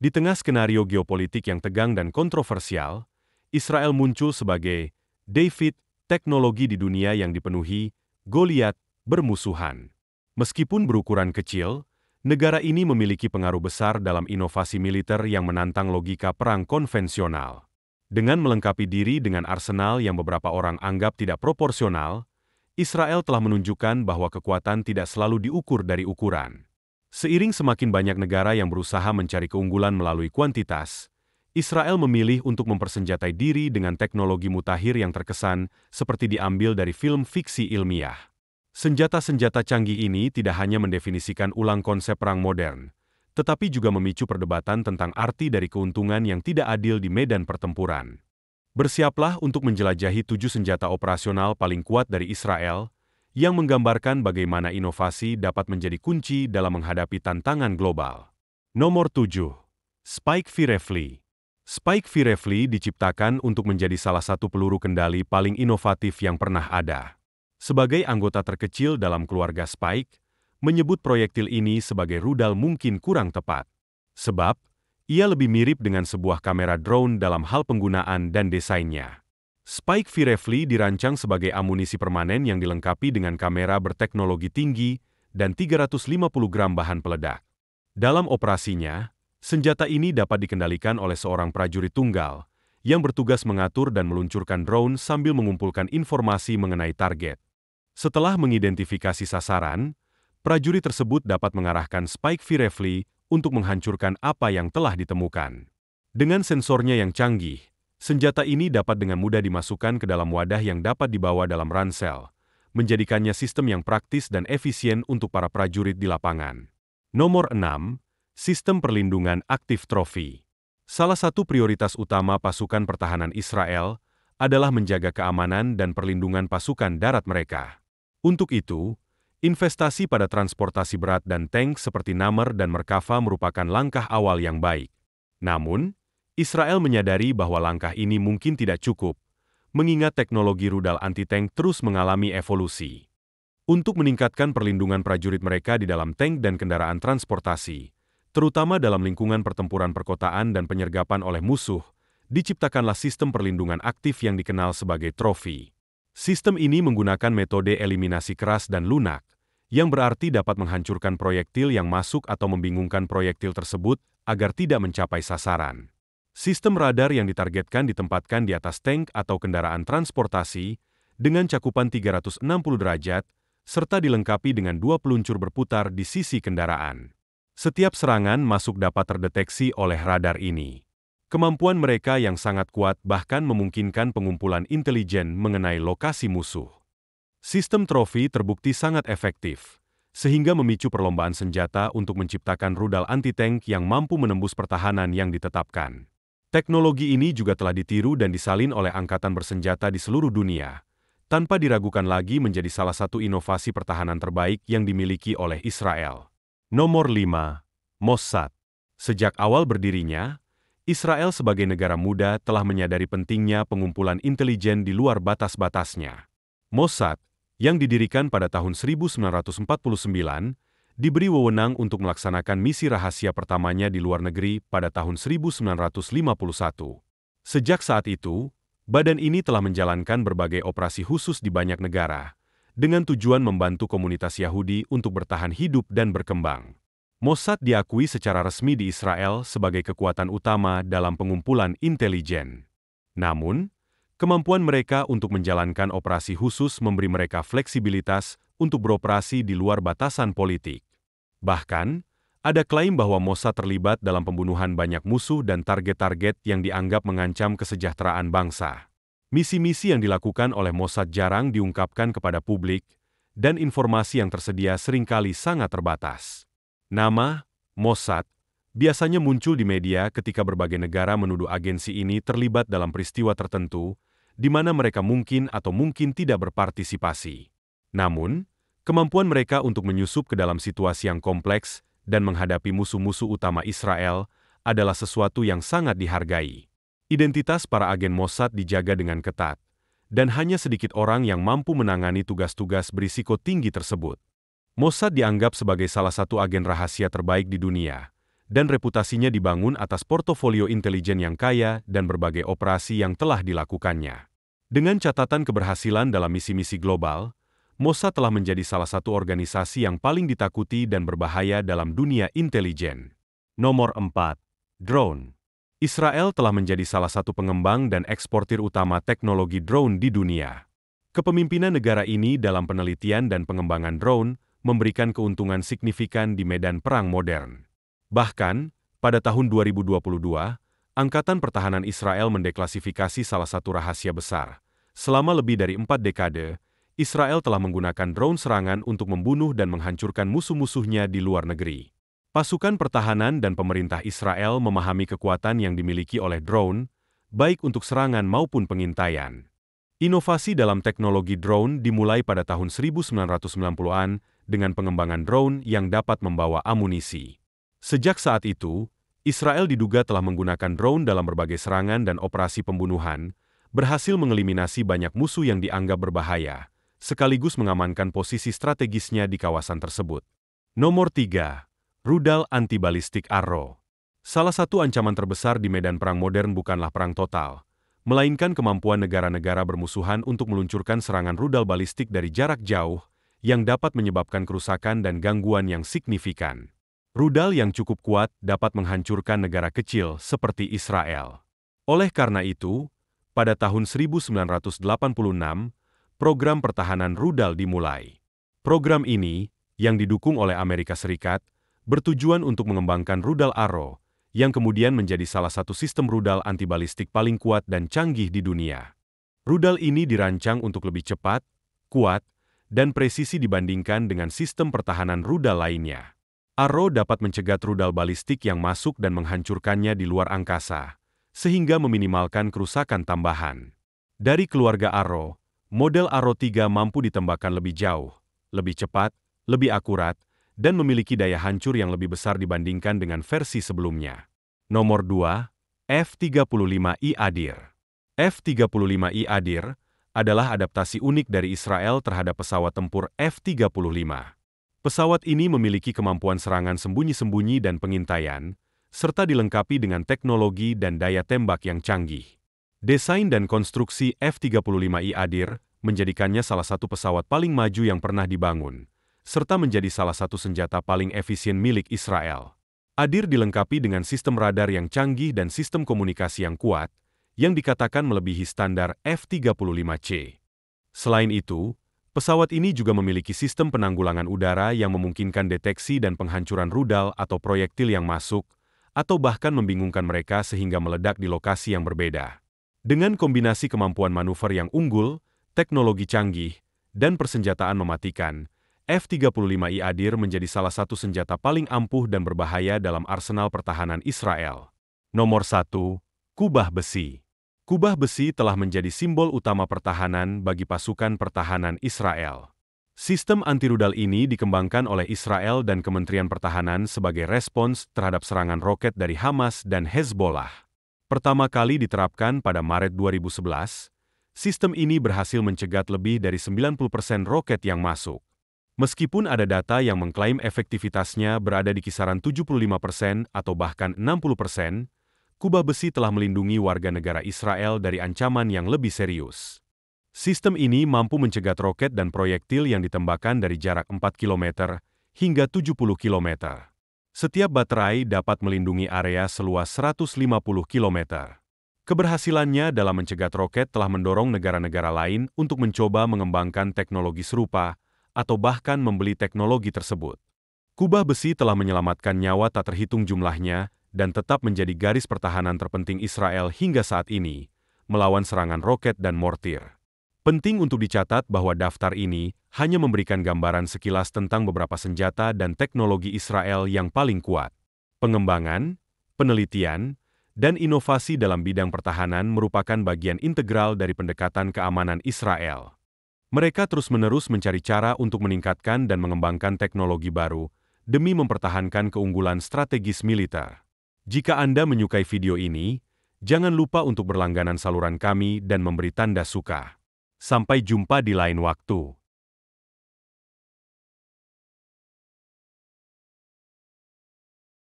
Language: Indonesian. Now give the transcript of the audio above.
Di tengah skenario geopolitik yang tegang dan kontroversial, Israel muncul sebagai David, teknologi di dunia yang dipenuhi Goliat bermusuhan. Meskipun berukuran kecil, negara ini memiliki pengaruh besar dalam inovasi militer yang menantang logika perang konvensional. Dengan melengkapi diri dengan arsenal yang beberapa orang anggap tidak proporsional, Israel telah menunjukkan bahwa kekuatan tidak selalu diukur dari ukuran. Seiring semakin banyak negara yang berusaha mencari keunggulan melalui kuantitas, Israel memilih untuk mempersenjatai diri dengan teknologi mutakhir yang terkesan seperti diambil dari film fiksi ilmiah. Senjata-senjata canggih ini tidak hanya mendefinisikan ulang konsep perang modern, tetapi juga memicu perdebatan tentang arti dari keuntungan yang tidak adil di medan pertempuran. Bersiaplah untuk menjelajahi 7 senjata operasional paling kuat dari Israel, yang menggambarkan bagaimana inovasi dapat menjadi kunci dalam menghadapi tantangan global. Nomor 7. Spike V-Rifle. Spike V-Rifle diciptakan untuk menjadi salah satu peluru kendali paling inovatif yang pernah ada. Sebagai anggota terkecil dalam keluarga Spike, menyebut proyektil ini sebagai rudal mungkin kurang tepat. Sebab, ia lebih mirip dengan sebuah kamera drone dalam hal penggunaan dan desainnya. Spike V-Rifle dirancang sebagai amunisi permanen yang dilengkapi dengan kamera berteknologi tinggi dan 350 gram bahan peledak. Dalam operasinya, senjata ini dapat dikendalikan oleh seorang prajurit tunggal yang bertugas mengatur dan meluncurkan drone sambil mengumpulkan informasi mengenai target. Setelah mengidentifikasi sasaran, prajurit tersebut dapat mengarahkan Spike V-Rifle untuk menghancurkan apa yang telah ditemukan. Dengan sensornya yang canggih, senjata ini dapat dengan mudah dimasukkan ke dalam wadah yang dapat dibawa dalam ransel, menjadikannya sistem yang praktis dan efisien untuk para prajurit di lapangan. Nomor 6. Sistem Perlindungan Aktif Trophy. Salah satu prioritas utama pasukan pertahanan Israel adalah menjaga keamanan dan perlindungan pasukan darat mereka. Untuk itu, investasi pada transportasi berat dan tank seperti Namr dan Merkava merupakan langkah awal yang baik. Namun, Israel menyadari bahwa langkah ini mungkin tidak cukup, mengingat teknologi rudal anti-tank terus mengalami evolusi. Untuk meningkatkan perlindungan prajurit mereka di dalam tank dan kendaraan transportasi, terutama dalam lingkungan pertempuran perkotaan dan penyergapan oleh musuh, diciptakanlah sistem perlindungan aktif yang dikenal sebagai Trophy. Sistem ini menggunakan metode eliminasi keras dan lunak, yang berarti dapat menghancurkan proyektil yang masuk atau membingungkan proyektil tersebut agar tidak mencapai sasaran. Sistem radar yang ditargetkan ditempatkan di atas tank atau kendaraan transportasi dengan cakupan 360 derajat, serta dilengkapi dengan 2 peluncur berputar di sisi kendaraan. Setiap serangan masuk dapat terdeteksi oleh radar ini. Kemampuan mereka yang sangat kuat bahkan memungkinkan pengumpulan intelijen mengenai lokasi musuh. Sistem Trophy terbukti sangat efektif, sehingga memicu perlombaan senjata untuk menciptakan rudal anti-tank yang mampu menembus pertahanan yang ditetapkan. Teknologi ini juga telah ditiru dan disalin oleh angkatan bersenjata di seluruh dunia, tanpa diragukan lagi menjadi salah satu inovasi pertahanan terbaik yang dimiliki oleh Israel. Nomor 5. Mossad. Sejak awal berdirinya, Israel sebagai negara muda telah menyadari pentingnya pengumpulan intelijen di luar batas-batasnya. Mossad, yang didirikan pada tahun 1949, diberi wewenang untuk melaksanakan misi rahasia pertamanya di luar negeri pada tahun 1951. Sejak saat itu, badan ini telah menjalankan berbagai operasi khusus di banyak negara, dengan tujuan membantu komunitas Yahudi untuk bertahan hidup dan berkembang. Mossad diakui secara resmi di Israel sebagai kekuatan utama dalam pengumpulan intelijen. Namun, kemampuan mereka untuk menjalankan operasi khusus memberi mereka fleksibilitas untuk beroperasi di luar batasan politik. Bahkan, ada klaim bahwa Mossad terlibat dalam pembunuhan banyak musuh dan target-target yang dianggap mengancam kesejahteraan bangsa. Misi-misi yang dilakukan oleh Mossad jarang diungkapkan kepada publik, dan informasi yang tersedia seringkali sangat terbatas. Nama Mossad biasanya muncul di media ketika berbagai negara menuduh agensi ini terlibat dalam peristiwa tertentu, di mana mereka mungkin atau mungkin tidak berpartisipasi. Namun, kemampuan mereka untuk menyusup ke dalam situasi yang kompleks dan menghadapi musuh-musuh utama Israel adalah sesuatu yang sangat dihargai. Identitas para agen Mossad dijaga dengan ketat, dan hanya sedikit orang yang mampu menangani tugas-tugas berisiko tinggi tersebut. Mossad dianggap sebagai salah satu agen rahasia terbaik di dunia, dan reputasinya dibangun atas portofolio intelijen yang kaya dan berbagai operasi yang telah dilakukannya. Dengan catatan keberhasilan dalam misi-misi global, Mossad telah menjadi salah satu organisasi yang paling ditakuti dan berbahaya dalam dunia intelijen. Nomor 4. Drone. Israel telah menjadi salah satu pengembang dan eksportir utama teknologi drone di dunia. Kepemimpinan negara ini dalam penelitian dan pengembangan drone memberikan keuntungan signifikan di medan perang modern. Bahkan, pada tahun 2022, Angkatan Pertahanan Israel mendeklasifikasi salah satu rahasia besar. Selama lebih dari 4 dekade, Israel telah menggunakan drone serangan untuk membunuh dan menghancurkan musuh-musuhnya di luar negeri. Pasukan pertahanan dan pemerintah Israel memahami kekuatan yang dimiliki oleh drone, baik untuk serangan maupun pengintaian. Inovasi dalam teknologi drone dimulai pada tahun 1990-an dengan pengembangan drone yang dapat membawa amunisi. Sejak saat itu, Israel diduga telah menggunakan drone dalam berbagai serangan dan operasi pembunuhan, berhasil mengeliminasi banyak musuh yang dianggap berbahaya, sekaligus mengamankan posisi strategisnya di kawasan tersebut. Nomor 3. Rudal antibalistik Arrow. Salah satu ancaman terbesar di medan perang modern bukanlah perang total, melainkan kemampuan negara-negara bermusuhan untuk meluncurkan serangan rudal balistik dari jarak jauh yang dapat menyebabkan kerusakan dan gangguan yang signifikan. Rudal yang cukup kuat dapat menghancurkan negara kecil seperti Israel. Oleh karena itu, pada tahun 1986, program pertahanan rudal dimulai. Program ini, yang didukung oleh Amerika Serikat, bertujuan untuk mengembangkan rudal Arrow, yang kemudian menjadi salah satu sistem rudal antibalistik paling kuat dan canggih di dunia. Rudal ini dirancang untuk lebih cepat, kuat, dan presisi dibandingkan dengan sistem pertahanan rudal lainnya. Arrow dapat mencegat rudal balistik yang masuk dan menghancurkannya di luar angkasa, sehingga meminimalkan kerusakan tambahan. Dari keluarga Arrow, model Arrow 3 mampu ditembakkan lebih jauh, lebih cepat, lebih akurat, dan memiliki daya hancur yang lebih besar dibandingkan dengan versi sebelumnya. Nomor 2. F-35I Adir. F-35I Adir adalah adaptasi unik dari Israel terhadap pesawat tempur F-35. Pesawat ini memiliki kemampuan serangan sembunyi-sembunyi dan pengintaian, serta dilengkapi dengan teknologi dan daya tembak yang canggih. Desain dan konstruksi F-35I Adir menjadikannya salah satu pesawat paling maju yang pernah dibangun, serta menjadi salah satu senjata paling efisien milik Israel. Adir dilengkapi dengan sistem radar yang canggih dan sistem komunikasi yang kuat, yang dikatakan melebihi standar F-35C. Selain itu, pesawat ini juga memiliki sistem penanggulangan udara yang memungkinkan deteksi dan penghancuran rudal atau proyektil yang masuk, atau bahkan membingungkan mereka sehingga meledak di lokasi yang berbeda. Dengan kombinasi kemampuan manuver yang unggul, teknologi canggih, dan persenjataan mematikan, F-35I Adir menjadi salah satu senjata paling ampuh dan berbahaya dalam arsenal pertahanan Israel. Nomor 1. Kubah besi. Kubah besi telah menjadi simbol utama pertahanan bagi pasukan pertahanan Israel. Sistem anti-rudal ini dikembangkan oleh Israel dan Kementerian Pertahanan sebagai respons terhadap serangan roket dari Hamas dan Hezbollah. Pertama kali diterapkan pada Maret 2011, sistem ini berhasil mencegat lebih dari 90% roket yang masuk. Meskipun ada data yang mengklaim efektivitasnya berada di kisaran 75% atau bahkan 60%, kubah besi telah melindungi warga negara Israel dari ancaman yang lebih serius. Sistem ini mampu mencegat roket dan proyektil yang ditembakkan dari jarak 4 km hingga 70 km. Setiap baterai dapat melindungi area seluas 150 km. Keberhasilannya dalam mencegat roket telah mendorong negara-negara lain untuk mencoba mengembangkan teknologi serupa, atau bahkan membeli teknologi tersebut. Kubah besi telah menyelamatkan nyawa tak terhitung jumlahnya dan tetap menjadi garis pertahanan terpenting Israel hingga saat ini, melawan serangan roket dan mortir. Penting untuk dicatat bahwa daftar ini hanya memberikan gambaran sekilas tentang beberapa senjata dan teknologi Israel yang paling kuat. Pengembangan, penelitian, dan inovasi dalam bidang pertahanan merupakan bagian integral dari pendekatan keamanan Israel. Mereka terus-menerus mencari cara untuk meningkatkan dan mengembangkan teknologi baru demi mempertahankan keunggulan strategis militer. Jika Anda menyukai video ini, jangan lupa untuk berlangganan saluran kami dan memberi tanda suka. Sampai jumpa di lain waktu.